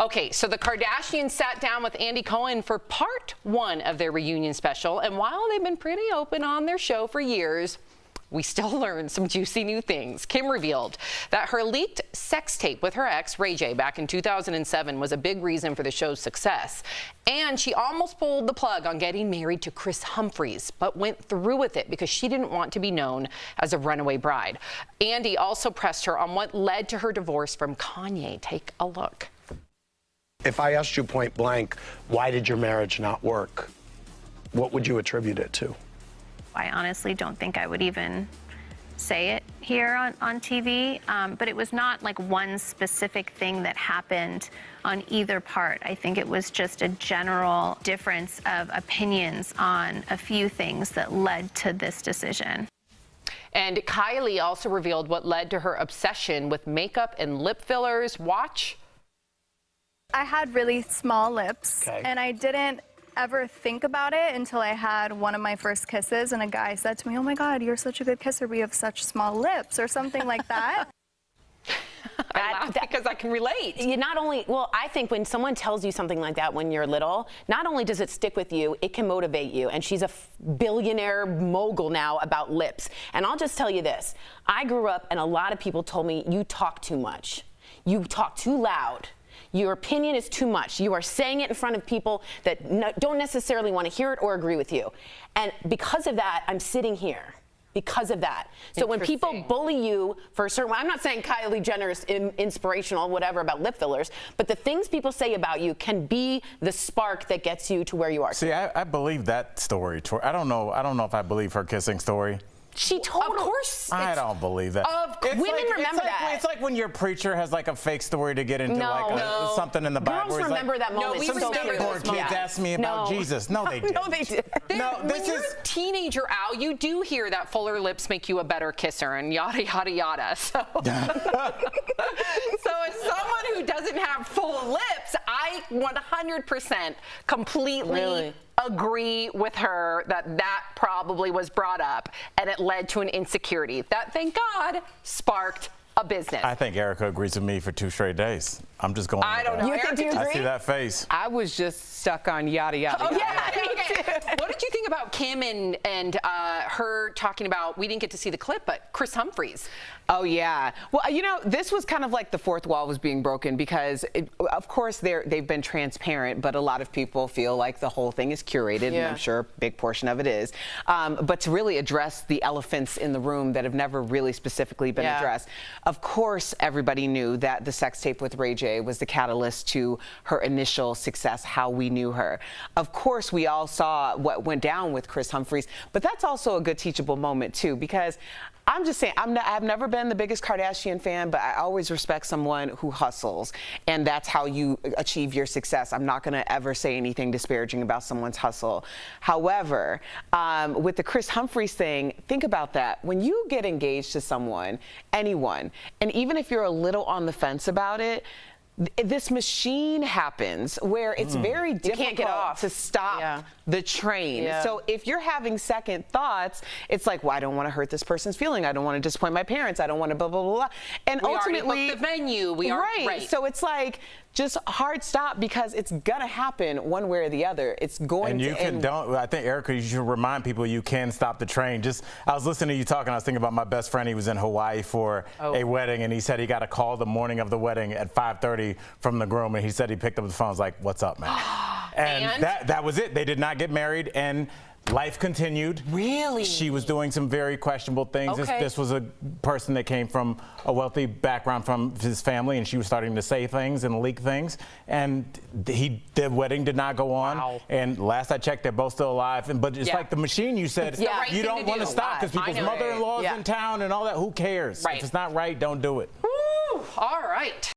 Okay, so the Kardashians sat down with Andy Cohen for part 1 of their reunion special, and while they've been pretty open on their show for years, we still learned some juicy new things. Kim revealed that her leaked sex tape with her ex, Ray J, back in 2007 was a big reason for the show's success. And she almost pulled the plug on getting married to Kris Humphries, but went through with it because she didn't want to be known as a runaway bride. Andy also pressed her on what led to her divorce from Kanye. Take a look. If I asked you point blank, why did your marriage not work? What would you attribute it to? I honestly don't think I would even say it here on TV, but it was not like one specific thing that happened on either part. I think it was just a general difference of opinions on a few things that led to this decision. And Kylie also revealed what led to her obsession with makeup and lip fillers. Watch. I had really small lips, and I didn't ever think about it until I had one of my first kisses, and a guy said to me, "Oh my God, you're such a good kisser, but you have such small lips," or something like that. I laugh because I can relate. You not only, well, I think when someone tells you something like that when you're little, not only does it stick with you, it can motivate you. And she's a billionaire mogul now about lips. And I'll just tell you this. I grew up and a lot of people told me, you talk too much. You talk too loud. Your opinion is too much. You are saying it in front of people that don't necessarily want to hear it or agree with you. And because of that, I'm sitting here. Because of that. So when people bully you for a certain, I'm not saying Kylie Jenner is inspirational, whatever, about lip fillers, but the things people say about you can be the spark that gets you to where you are. See, I believe that story. I don't know if I believe her kissing story. She told Of course. I don't believe that. Women remember that. It's like when your preacher has like a fake story to get into something in the Bible. Girls remember that moment. No, we some remember skateboard kids asked me about Jesus. No, they didn't. No, they did. When you're a teenager, Al, you do hear that fuller lips make you a better kisser and yada, yada, yada. So, so as someone who doesn't have full lips, I 100% completely agree with her that probably was brought up and it led to an insecurity that, thank God, sparked a business. I think Erica agrees with me for 2 straight days. I'm just going. I don't know. You think you agree? I see that face. I was just stuck on yada yada. Oh, yeah. Okay. What did you think about Kim and her talking about, we didn't get to see the clip, but Kris Humphries? Oh, yeah. Well, you know, this was kind of like the fourth wall was being broken because, of course, they've been transparent, but a lot of people feel like the whole thing is curated, and I'm sure a big portion of it is. But to really address the elephants in the room that have never really specifically been addressed, of course, everybody knew that the sex tape with Ray J was the catalyst to her initial success, how we knew her. Of course, we all saw what went down with Kris Humphries, but that's also a good teachable moment, too, because I'm just saying, I've never been the biggest Kardashian fan, but I always respect someone who hustles, and that's how you achieve your success. I'm not going to ever say anything disparaging about someone's hustle. However, with the Kris Humphries thing, think about that. When you get engaged to someone, anyone, and even if you're a little on the fence about it, this machine happens where it's very difficult to stop the train. So if you're having second thoughts, it's like, well, I don't want to hurt this person's feeling. I don't want to disappoint my parents. I don't want to blah, blah, blah, blah. And we ultimately, booked the venue. We are right. So it's like, just hard stop because it's going to happen one way or the other. It's going to end. I think, Erica, you should remind people you can stop the train. I was listening to you talking. I was thinking about my best friend. He was in Hawaii for a wedding, and he said he got a call the morning of the wedding at 5:30 from the groom, and he said he picked up the phone. I was like, "What's up, man?" and that was it. They did not get married, and life continued. Really? She was doing some very questionable things. This was a person that came from a wealthy background from his family, and she was starting to say things and leak things. And the wedding did not go on. And last I checked, they're both still alive. But it's like the machine you said, you don't want to stop because people's mother-in-law's in town and all that. Who cares? If it's not right, don't do it. Woo! All right.